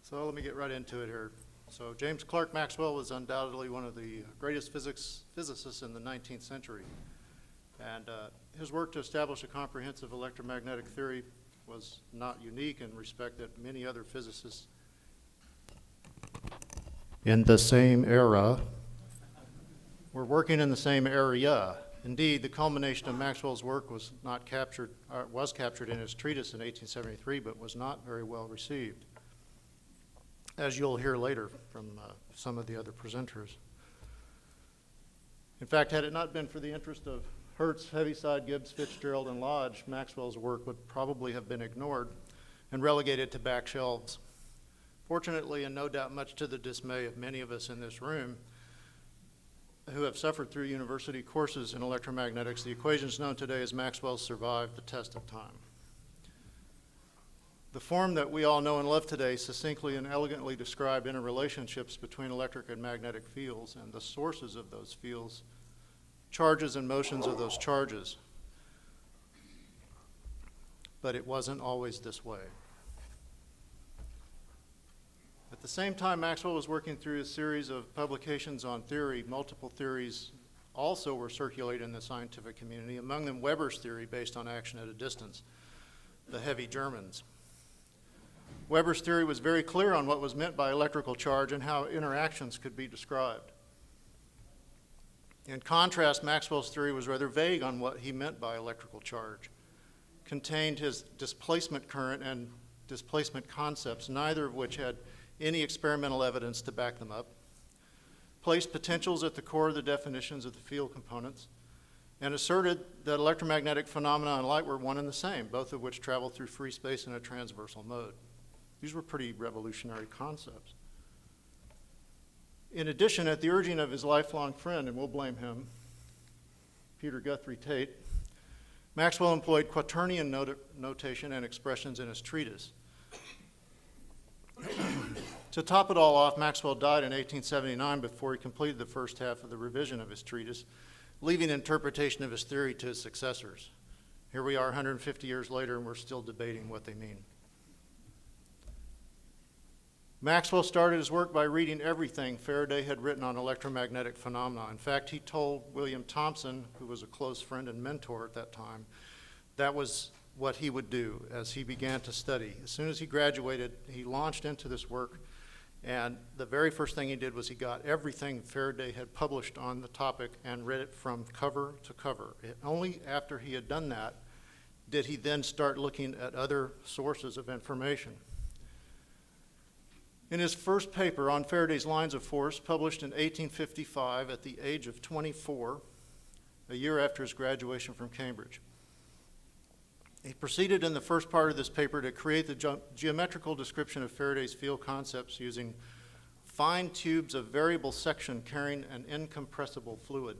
So let me get right into it here. So James Clerk Maxwell was undoubtedly one of the greatest physicists in the 19th century. And his work to establish a comprehensive electromagnetic theory was not unique in respect that many other physicists in the same era were working in the same area. Indeed, the culmination of Maxwell's work was captured in his treatise in 1873, but was not very well received, as you'll hear later from some of the other presenters. In fact, had it not been for the interest of Hertz, Heaviside, Gibbs, Fitzgerald, and Lodge, Maxwell's work would probably have been ignored and relegated to back shelves. Fortunately, and no doubt much to the dismay of many of us in this room who have suffered through university courses in electromagnetics, the equations known today as Maxwell's survived the test of time. The form that we all know and love today succinctly and elegantly describe interrelationships between electric and magnetic fields and the sources of those fields, charges and motions of those charges. But it wasn't always this way. At the same time Maxwell was working through a series of publications on theory, multiple theories also were circulated in the scientific community, among them Weber's theory based on action at a distance, the heavy Germans. Weber's theory was very clear on what was meant by electrical charge and how interactions could be described. In contrast, Maxwell's theory was rather vague on what he meant by electrical charge, contained his displacement current and displacement concepts, neither of which had any experimental evidence to back them up, placed potentials at the core of the definitions of the field components, and asserted that electromagnetic phenomena and light were one and the same, both of which travel through free space in a transversal mode. These were pretty revolutionary concepts. In addition, at the urging of his lifelong friend, and we'll blame him, Peter Guthrie Tait, Maxwell employed quaternion notation and expressions in his treatise. To top it all off, Maxwell died in 1879 before he completed the first half of the revision of his treatise, leaving interpretation of his theory to his successors. Here we are 150 years later, and we're still debating what they mean. Maxwell started his work by reading everything Faraday had written on electromagnetic phenomena. In fact, he told William Thomson, who was a close friend and mentor at that time, that was what he would do as he began to study. As soon as he graduated, he launched into this work, and the very first thing he did was he got everything Faraday had published on the topic and read it from cover to cover. Only after he had done that did he then start looking at other sources of information. In his first paper on Faraday's lines of force, published in 1855 at the age of 24, a year after his graduation from Cambridge, he proceeded in the first part of this paper to create the geometrical description of Faraday's field concepts using fine tubes of variable section carrying an incompressible fluid.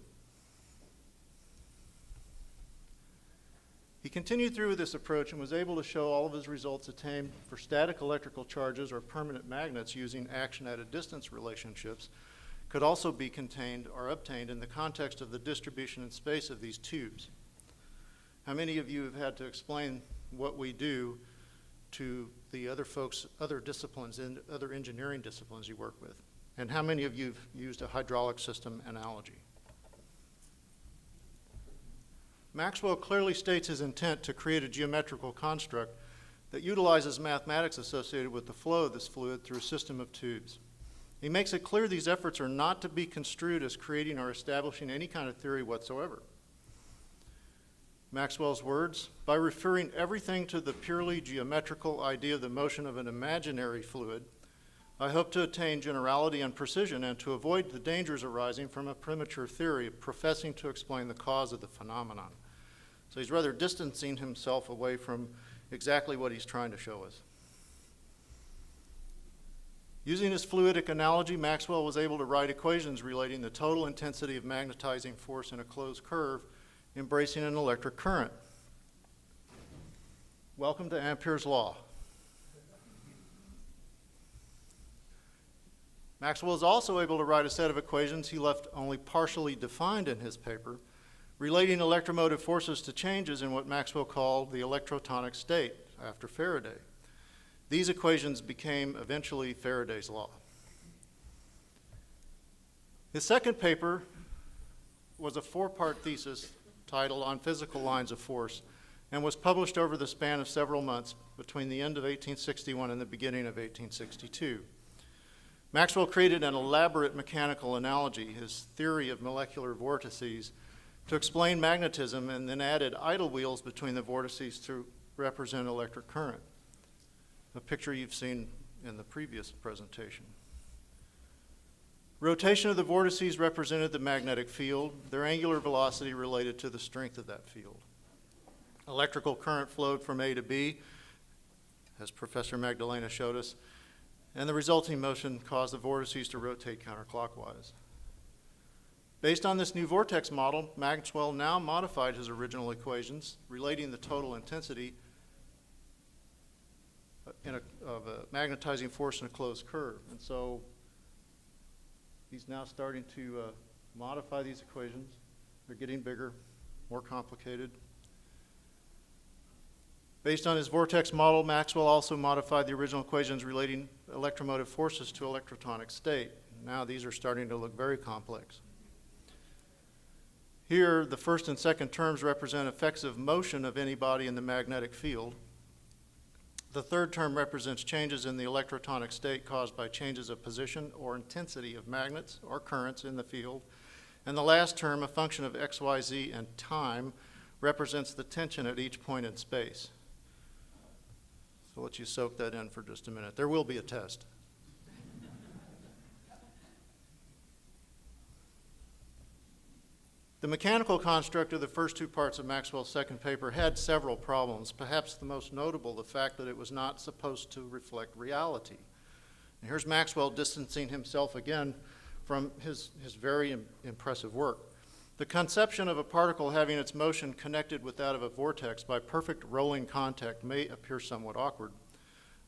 He continued through with this approach and was able to show all of his results attained for static electrical charges or permanent magnets using action at a distance relationships could also be contained or obtained in the context of the distribution in space of these tubes. How many of you have had to explain what we do to the other folks, other disciplines, and other engineering disciplines you work with? And how many of you have used a hydraulic system analogy? Maxwell clearly states his intent to create a geometrical construct that utilizes mathematics associated with the flow of this fluid through a system of tubes. He makes it clear these efforts are not to be construed as creating or establishing any kind of theory whatsoever. Maxwell's words, by referring everything to the purely geometrical idea of the motion of an imaginary fluid, I hope to attain generality and precision and to avoid the dangers arising from a premature theory of professing to explain the cause of the phenomenon. So he's rather distancing himself away from exactly what he's trying to show us. Using his fluidic analogy, Maxwell was able to write equations relating the total intensity of magnetizing force in a closed curve, embracing an electric current. Welcome to Ampere's law. Maxwell is also able to write a set of equations he left only partially defined in his paper, relating electromotive forces to changes in what Maxwell called the electrotonic state after Faraday. These equations became eventually Faraday's law. His second paper was a 4-part thesis titled On Physical Lines of Force and was published over the span of several months between the end of 1861 and the beginning of 1862. Maxwell created an elaborate mechanical analogy, his theory of molecular vortices, to explain magnetism, and then added idle wheels between the vortices to represent electric current, a picture you've seen in the previous presentation. Rotation of the vortices represented the magnetic field, their angular velocity related to the strength of that field. Electrical current flowed from A to B, as Professor Magdalena showed us, and the resulting motion caused the vortices to rotate counterclockwise. Based on this new vortex model, Maxwell now modified his original equations relating the total intensity of a magnetizing force in a closed curve. And so he's now starting to modify these equations. They're getting bigger, more complicated. Based on his vortex model, Maxwell also modified the original equations relating electromotive forces to electrotonic state. Now these are starting to look very complex. Here, the first and second terms represent effects of motion of any body in the magnetic field. The third term represents changes in the electrotonic state caused by changes of position or intensity of magnets or currents in the field. And the last term, a function of x, y, z, and time, represents the tension at each point in space. So I'll let you soak that in for just a minute. There will be a test. The mechanical construct of the first 2 parts of Maxwell's second paper had several problems, perhaps the most notable the fact that it was not supposed to reflect reality. And here's Maxwell distancing himself again from his very impressive work. The conception of a particle having its motion connected with that of a vortex by perfect rolling contact may appear somewhat awkward.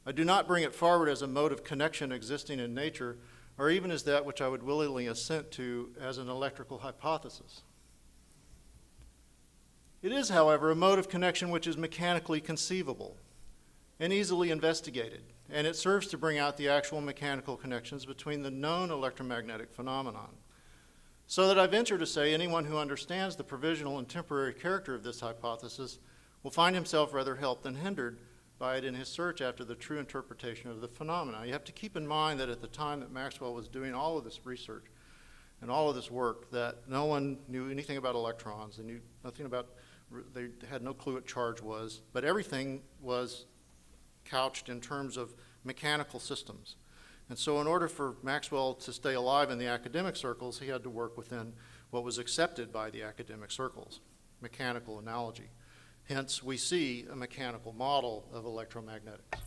I do not bring it forward as a mode of connection existing in nature, or even as that which I would willingly assent to as an electrical hypothesis. It is, however, a mode of connection which is mechanically conceivable and easily investigated, and it serves to bring out the actual mechanical connections between the known electromagnetic phenomenon. So that I venture to say anyone who understands the provisional and temporary character of this hypothesis will find himself rather helped than hindered by it in his search after the true interpretation of the phenomena. You have to keep in mind that at the time that Maxwell was doing all of this research and all of this work, that no one knew anything about electrons. They knew nothing about, they had no clue what charge was, but everything was couched in terms of mechanical systems. And so in order for Maxwell to stay alive in the academic circles, he had to work within what was accepted by the academic circles, mechanical analogy. Hence, we see a mechanical model of electromagnetics.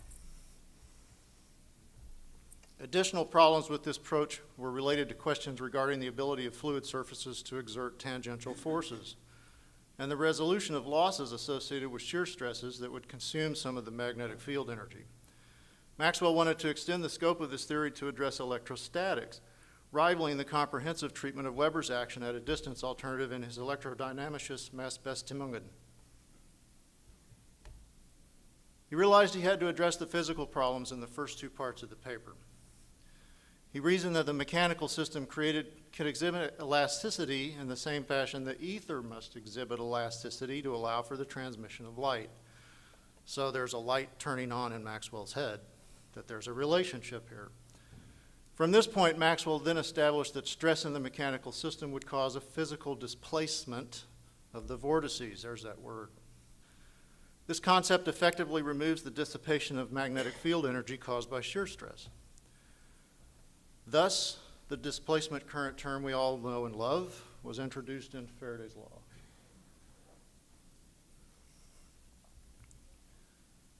Additional problems with this approach were related to questions regarding the ability of fluid surfaces to exert tangential forces and the resolution of losses associated with shear stresses that would consume some of the magnetic field energy. Maxwell wanted to extend the scope of this theory to address electrostatics, rivaling the comprehensive treatment of Weber's action at a distance alternative in his Elektrodynamisches Messbestimmungen. He realized he had to address the physical problems in the first 2 parts of the paper. He reasoned that the mechanical system created could exhibit elasticity in the same fashion that ether must exhibit elasticity to allow for the transmission of light. So there's a light turning on in Maxwell's head, that there's a relationship here. From this point, Maxwell then established that stress in the mechanical system would cause a physical displacement of the vortices. There's that word. This concept effectively removes the dissipation of magnetic field energy caused by shear stress. Thus, the displacement current term we all know and love was introduced into Faraday's law.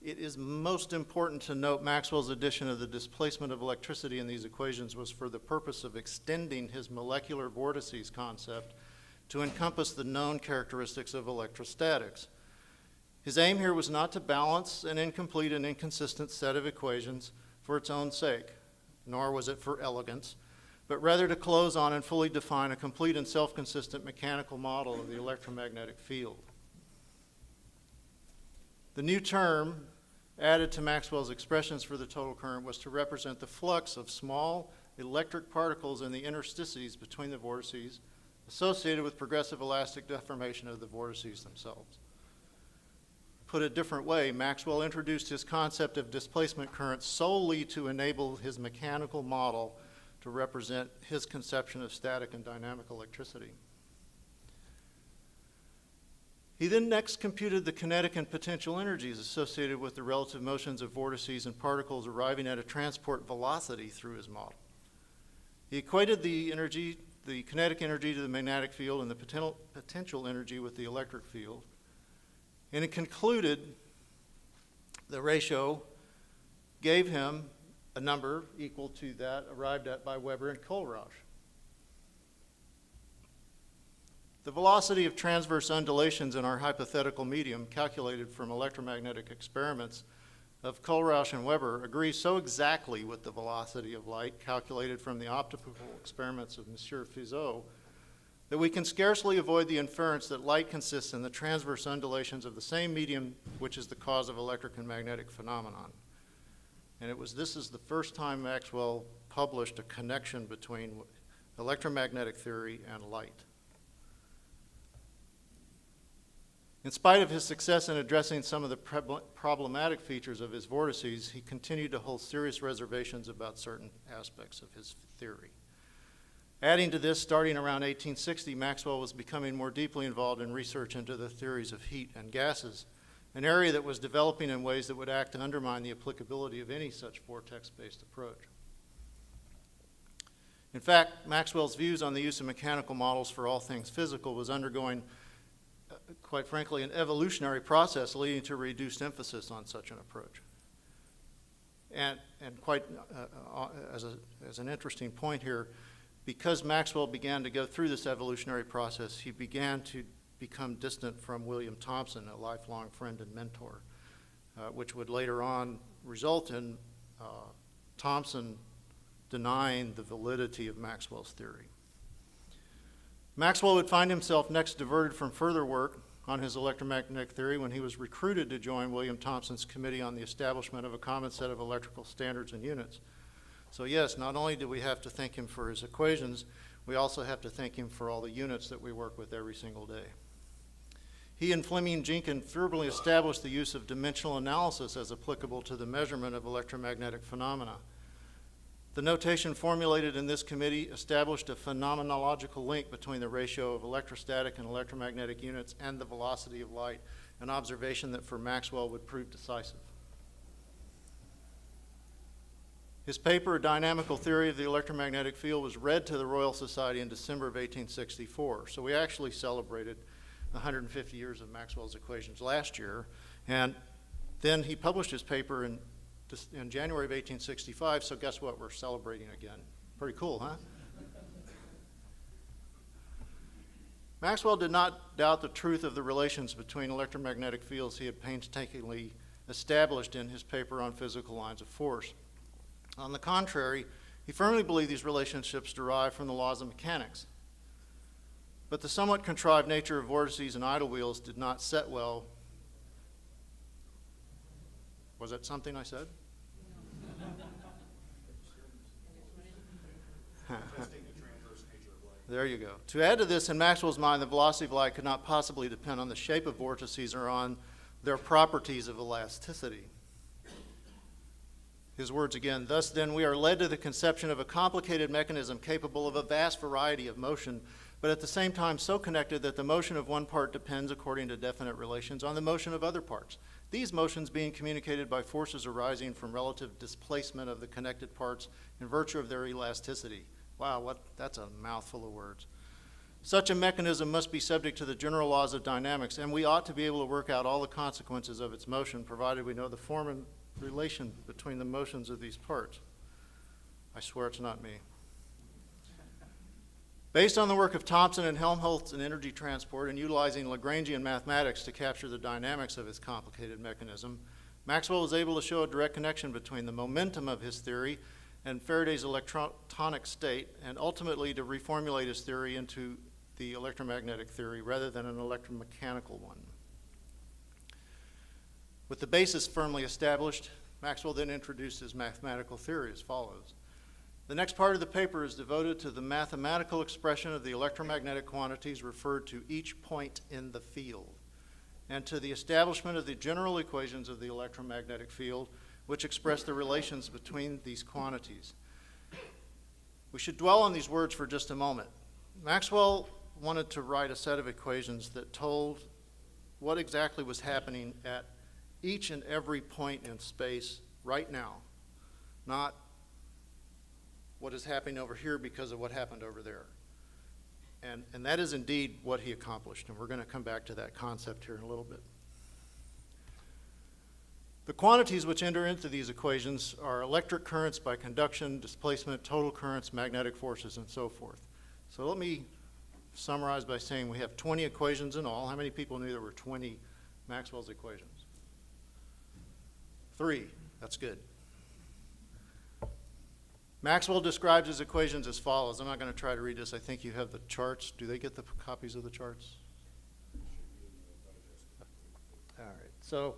It is most important to note Maxwell's addition of the displacement of electricity in these equations was for the purpose of extending his molecular vortices concept to encompass the known characteristics of electrostatics. His aim here was not to balance an incomplete and inconsistent set of equations for its own sake, nor was it for elegance, but rather to close on and fully define a complete and self-consistent mechanical model of the electromagnetic field. The new term added to Maxwell's expressions for the total current was to represent the flux of small electric particles in the interstices between the vortices associated with progressive elastic deformation of the vortices themselves. Put a different way, Maxwell introduced his concept of displacement current solely to enable his mechanical model to represent his conception of static and dynamic electricity. He then next computed the kinetic and potential energies associated with the relative motions of vortices and particles, arriving at a transport velocity through his model. He equated the kinetic energy to the magnetic field and the potential energy with the electric field. And it concluded the ratio gave him a number equal to that arrived at by Weber and Kohlrausch. The velocity of transverse undulations in our hypothetical medium, calculated from electromagnetic experiments of Kohlrausch and Weber, agrees so exactly with the velocity of light calculated from the optical experiments of Monsieur Fizeau that we can scarcely avoid the inference that light consists in the transverse undulations of the same medium which is the cause of electric and magnetic phenomenon. And this is the first time Maxwell published a connection between electromagnetic theory and light. In spite of his success in addressing some of the problematic features of his vortices, he continued to hold serious reservations about certain aspects of his theory. Adding to this, starting around 1860, Maxwell was becoming more deeply involved in research into the theories of heat and gases, an area that was developing in ways that would act to undermine the applicability of any such vortex-based approach. In fact, Maxwell's views on the use of mechanical models for all things physical was undergoing, quite frankly, an evolutionary process leading to reduced emphasis on such an approach. And quite as an interesting point here, because Maxwell began to go through this evolutionary process, he began to become distant from William Thomson, a lifelong friend and mentor, which would later on result in Thomson denying the validity of Maxwell's theory. Maxwell would find himself next diverted from further work on his electromagnetic theory when he was recruited to join William Thomson's Committee on the Establishment of a Common Set of Electrical Standards and Units. So yes, not only do we have to thank him for his equations, we also have to thank him for all the units that we work with every single day. He and Fleming Jenkin firmly established the use of dimensional analysis as applicable to the measurement of electromagnetic phenomena. The notation formulated in this committee established a phenomenological link between the ratio of electrostatic and electromagnetic units and the velocity of light, an observation that for Maxwell would prove decisive. His paper, A Dynamical Theory of the Electromagnetic Field, was read to the Royal Society in December of 1864. So we actually celebrated 150 years of Maxwell's equations last year. And then he published his paper in January of 1865, so guess what? We're celebrating again. Pretty cool, huh? Maxwell did not doubt the truth of the relations between electromagnetic fields he had painstakingly established in his paper on physical lines of force. On the contrary, he firmly believed these relationships derive from the laws of mechanics. But the somewhat contrived nature of vortices and idle wheels did not set well. Was that something I said? There you go. To add to this, in Maxwell's mind, the velocity of light could not possibly depend on the shape of vortices or on their properties of elasticity. His words again, thus then we are led to the conception of a complicated mechanism capable of a vast variety of motion, but at the same time so connected that the motion of one part depends, according to definite relations, on the motion of other parts. These motions being communicated by forces arising from relative displacement of the connected parts in virtue of their elasticity. Wow, that's a mouthful of words. Such a mechanism must be subject to the general laws of dynamics, and we ought to be able to work out all the consequences of its motion, provided we know the form and relation between the motions of these parts. I swear it's not me. Based on the work of Thomson and Helmholtz in energy transport and utilizing Lagrangian mathematics to capture the dynamics of his complicated mechanism, Maxwell was able to show a direct connection between the momentum of his theory and Faraday's electrotonic state, and ultimately to reformulate his theory into the electromagnetic theory rather than an electromechanical one. With the basis firmly established, Maxwell then introduced his mathematical theory as follows. The next part of the paper is devoted to the mathematical expression of the electromagnetic quantities referred to each point in the field, and to the establishment of the general equations of the electromagnetic field, which express the relations between these quantities. We should dwell on these words for just a moment. Maxwell wanted to write a set of equations that told what exactly was happening at each and every point in space right now, not what is happening over here because of what happened over there. And that is indeed what he accomplished, and we're going to come back to that concept here in a little bit. The quantities which enter into these equations are electric currents by conduction, displacement, total currents, magnetic forces, and so forth. So let me summarize by saying we have 20 equations in all. How many people knew there were 20 Maxwell's equations? 3. That's good. Maxwell describes his equations as follows. I'm not going to try to read this. I think you have the charts. Do they get the copies of the charts? All right. So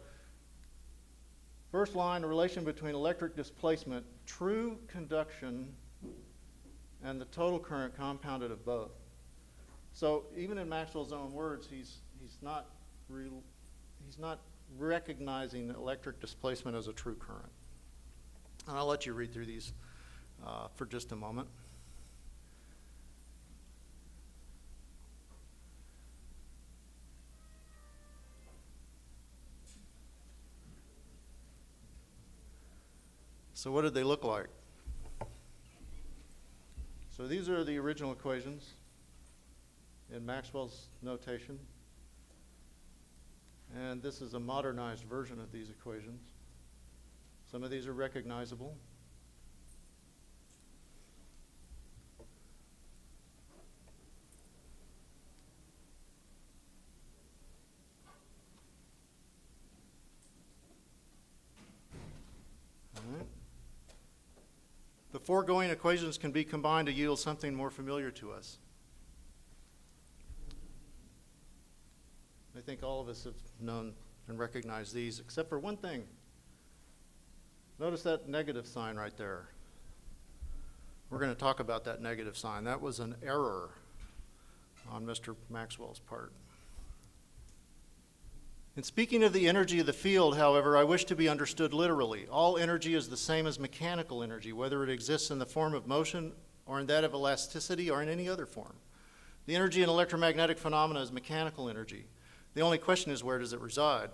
first line, the relation between electric displacement, true conduction, and the total current compounded of both. So even in Maxwell's own words, he's not recognizing electric displacement as a true current. And I'll let you read through these for just a moment. So what did they look like? So these are the original equations in Maxwell's notation. And this is a modernized version of these equations. Some of these are recognizable. The foregoing equations can be combined to yield something more familiar to us. I think all of us have known and recognized these, except for one thing. Notice that negative sign right there. We're going to talk about that negative sign. That was an error on Mr. Maxwell's part. In speaking of the energy of the field, however, I wish to be understood literally. All energy is the same as mechanical energy, whether it exists in the form of motion or in that of elasticity or in any other form. The energy in electromagnetic phenomena is mechanical energy. The only question is, where does it reside?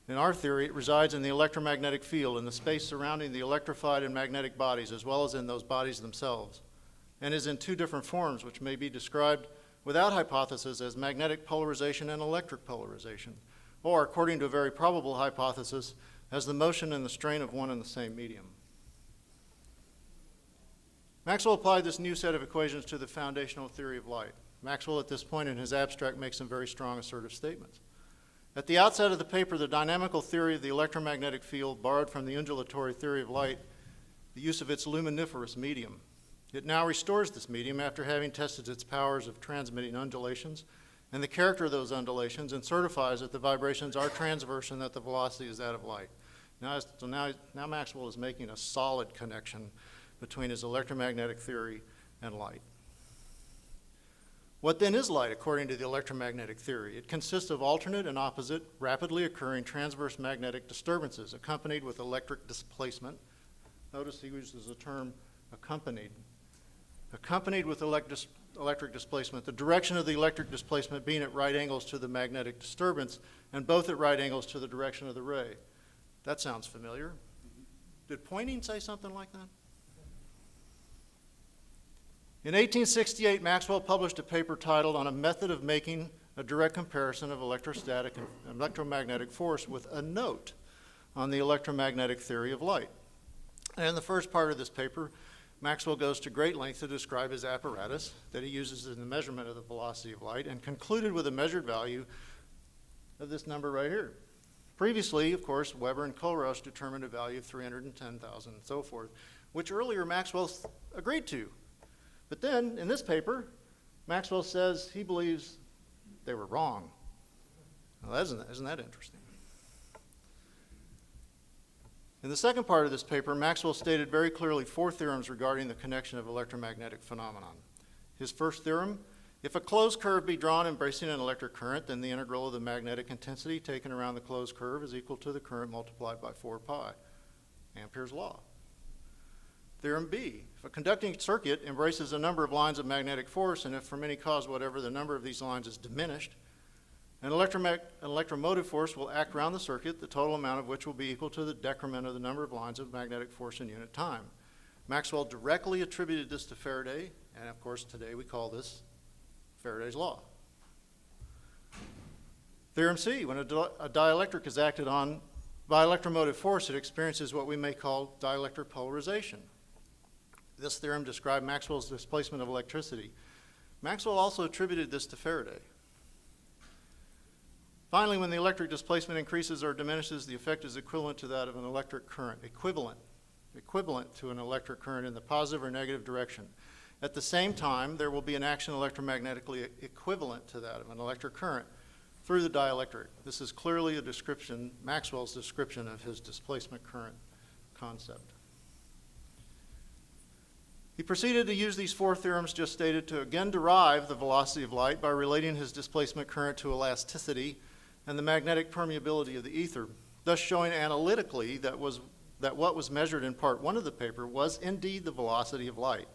In our theory, it resides in the electromagnetic field, in the space surrounding the electrified and magnetic bodies, as well as in those bodies themselves, and is in two different forms, which may be described without hypothesis as magnetic polarization and electric polarization, or, according to a very probable hypothesis, as the motion and the strain of one and the same medium. Maxwell applied this new set of equations to the foundational theory of light. Maxwell, at this point in his abstract, makes some very strong assertive statements. At the outset of the paper, the dynamical theory of the electromagnetic field borrowed from the undulatory theory of light the use of its luminiferous medium. It now restores this medium after having tested its powers of transmitting undulations and the character of those undulations, and certifies that the vibrations are transverse and that the velocity is that of light. Now Maxwell is making a solid connection between his electromagnetic theory and light. What then is light according to the electromagnetic theory? It consists of alternate and opposite, rapidly occurring transverse magnetic disturbances accompanied with electric displacement. Notice he uses the term accompanied. Accompanied with electric displacement, the direction of the electric displacement being at right angles to the magnetic disturbance, and both at right angles to the direction of the ray. That sounds familiar. Did Poynting say something like that? In 1868, Maxwell published a paper titled "On a Method of Making a Direct Comparison of Electrostatic and Electromagnetic Force," with a note on the electromagnetic theory of light. And in the first part of this paper, Maxwell goes to great length to describe his apparatus that he uses in the measurement of the velocity of light, and concluded with a measured value of this number right here. Previously, of course, Weber and Kohlrausch determined a value of 310,000 and so forth, which earlier Maxwell agreed to. But then, in this paper, Maxwell says he believes they were wrong. Well, isn't that interesting? In the second part of this paper, Maxwell stated very clearly 4 theorems regarding the connection of electromagnetic phenomenon. His first theorem, if a closed curve be drawn embracing an electric current, then the integral of the magnetic intensity taken around the closed curve is equal to the current multiplied by 4 pi, Ampere's law. Theorem B, if a conducting circuit embraces a number of lines of magnetic force, and if from any cause whatever the number of these lines is diminished, an electromotive force will act around the circuit, the total amount of which will be equal to the decrement of the number of lines of magnetic force in unit time. Maxwell directly attributed this to Faraday, and of course today we call this Faraday's law. Theorem C, when a dielectric is acted on by electromotive force, it experiences what we may call dielectric polarization. This theorem described Maxwell's displacement of electricity. Maxwell also attributed this to Faraday. Finally, when the electric displacement increases or diminishes, the effect is equivalent to that of an electric current, equivalent to an electric current in the positive or negative direction. At the same time, there will be an action electromagnetically equivalent to that of an electric current through the dielectric. This is clearly a description, Maxwell's description of his displacement current concept. He proceeded to use these 4 theorems just stated to again derive the velocity of light by relating his displacement current to elasticity and the magnetic permeability of the ether, thus showing analytically that what was measured in part 1 of the paper was indeed the velocity of light.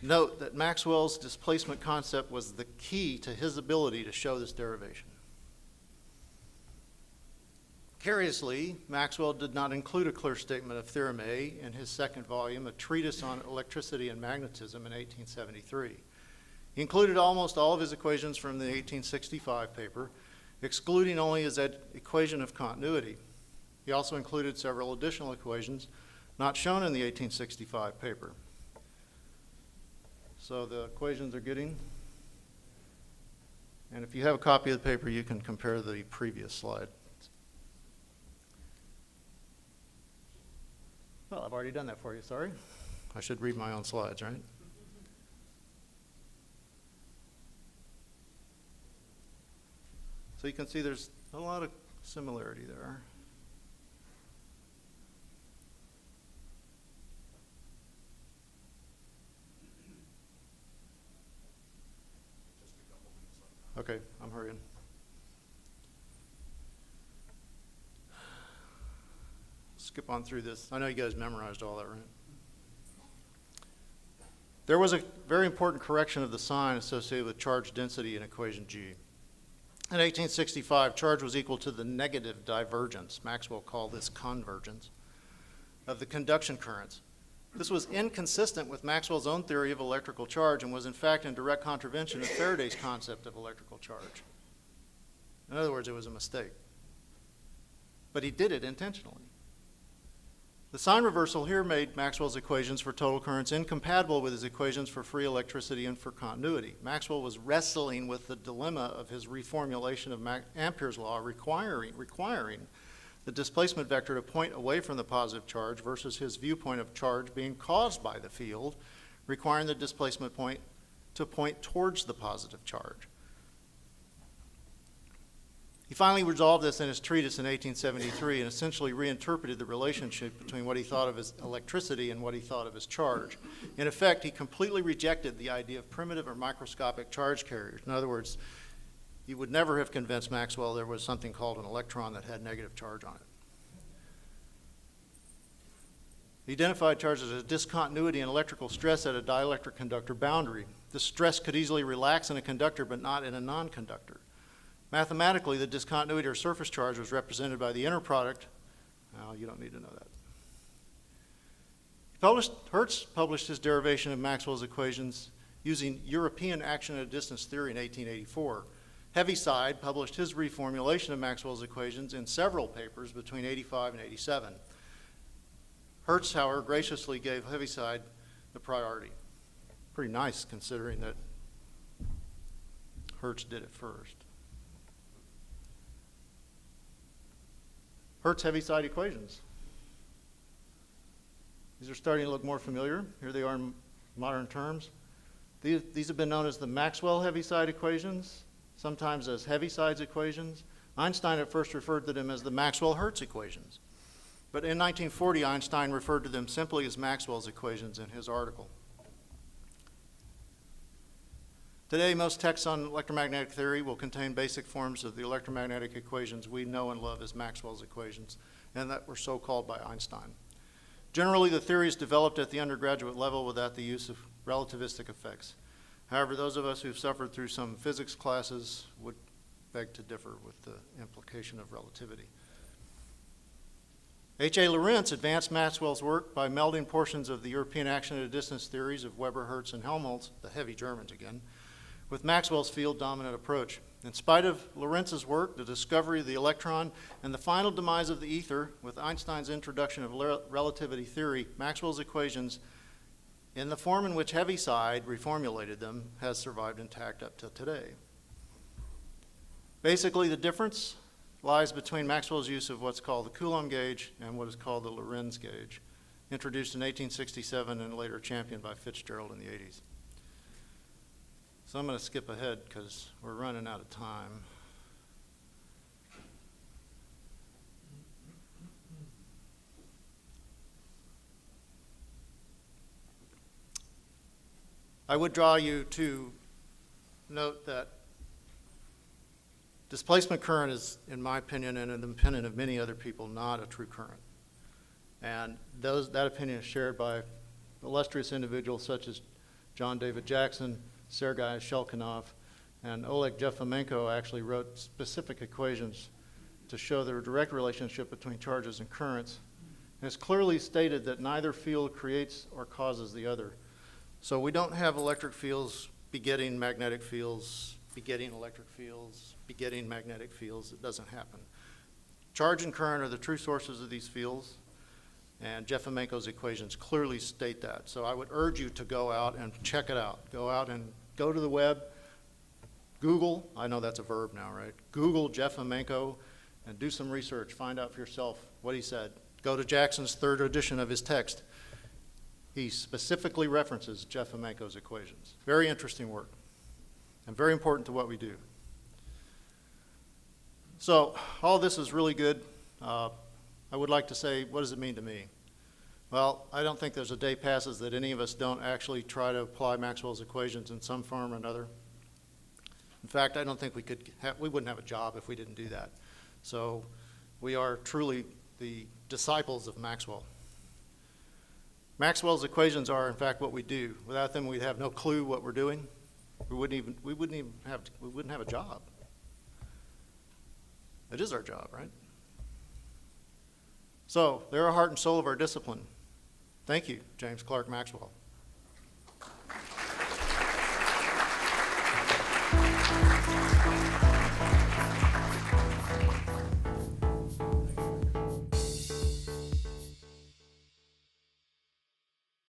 Note that Maxwell's displacement concept was the key to his ability to show this derivation. Curiously, Maxwell did not include a clear statement of Theorem A in his second volume, A Treatise on Electricity and Magnetism in 1873. He included almost all of his equations from the 1865 paper, excluding only his equation of continuity. He also included several additional equations not shown in the 1865 paper. So the equations are getting, and if you have a copy of the paper, you can compare the previous slide. Well, I've already done that for you, sorry. I should read my own slides, right? So you can see there's a lot of similarity there. Okay, I'm hurrying. Skip on through this. I know you guys memorized all that, right? There was a very important correction of the sign associated with charge density in equation G. In 1865, charge was equal to the negative divergence, Maxwell called this convergence, of the conduction currents. This was inconsistent with Maxwell's own theory of electrical charge and was in fact in direct contravention of Faraday's concept of electrical charge. In other words, it was a mistake. But he did it intentionally. The sign reversal here made Maxwell's equations for total currents incompatible with his equations for free electricity and for continuity. Maxwell was wrestling with the dilemma of his reformulation of Ampere's law requiring the displacement vector to point away from the positive charge versus his viewpoint of charge being caused by the field, requiring the displacement point to point towards the positive charge. He finally resolved this in his treatise in 1873 and essentially reinterpreted the relationship between what he thought of as electricity and what he thought of as charge. In effect, he completely rejected the idea of primitive or microscopic charge carriers. In other words, you would never have convinced Maxwell there was something called an electron that had negative charge on it. He identified charge as a discontinuity in electrical stress at a dielectric conductor boundary. This stress could easily relax in a conductor but not in a non-conductor. Mathematically, the discontinuity or surface charge was represented by the inner product. Well, you don't need to know that. Hertz published his derivation of Maxwell's equations using European action at a distance theory in 1884. Heaviside published his reformulation of Maxwell's equations in several papers between 85 and 87. Hertz, however, graciously gave Heaviside the priority. Pretty nice considering that Hertz did it first. Hertz Heaviside equations. These are starting to look more familiar. Here they are in modern terms. These have been known as the Maxwell Heaviside equations, sometimes as Heaviside's equations. Einstein at first referred to them as the Maxwell-Hertz equations. But in 1940, Einstein referred to them simply as Maxwell's equations in his article. Today, most texts on electromagnetic theory will contain basic forms of the electromagnetic equations we know and love as Maxwell's equations, and that were so called by Einstein. Generally, the theory is developed at the undergraduate level without the use of relativistic effects. However, those of us who've suffered through some physics classes would beg to differ with the implication of relativity. H.A. Lorentz advanced Maxwell's work by melding portions of the European action at a distance theories of Weber, Hertz, and Helmholtz, the heavy Germans again, with Maxwell's field-dominant approach. In spite of Lorentz's work, the discovery of the electron, and the final demise of the ether, with Einstein's introduction of relativity theory, Maxwell's equations, in the form in which Heaviside reformulated them, has survived intact up to today. Basically, the difference lies between Maxwell's use of what's called the Coulomb gauge and what is called the Lorentz gauge, introduced in 1867 and later championed by Fitzgerald in the 80s. So I'm going to skip ahead because we're running out of time. I would draw you to note that displacement current is, in my opinion, and in the opinion of many other people, not a true current. And that opinion is shared by illustrious individuals such as John David Jackson, Sergei Shelkinov, and Oleg Jefamenko actually wrote specific equations to show the direct relationship between charges and currents. And it's clearly stated that neither field creates or causes the other. So we don't have electric fields begetting magnetic fields, begetting electric fields, begetting magnetic fields. It doesn't happen. Charge and current are the true sources of these fields, and Jefamenko's equations clearly state that. So I would urge you to go out and check it out. Go out and go to the web, Google, I know that's a verb now, right? Google Jefamenko and do some research. Find out for yourself what he said. Go to Jackson's third edition of his text. He specifically references Jefamenko's equations. Very interesting work and very important to what we do. So all this is really good. I would like to say, what does it mean to me? Well, I don't think there's a day passes that any of us don't actually try to apply Maxwell's equations in some form or another. In fact, I don't think we wouldn't have a job if we didn't do that. So we are truly the disciples of Maxwell. Maxwell's equations are, in fact, what we do. Without them, we'd have no clue what we're doing. We wouldn't have a job. It is our job, right? So they're our heart and soul of our discipline. Thank you, James Clerk Maxwell.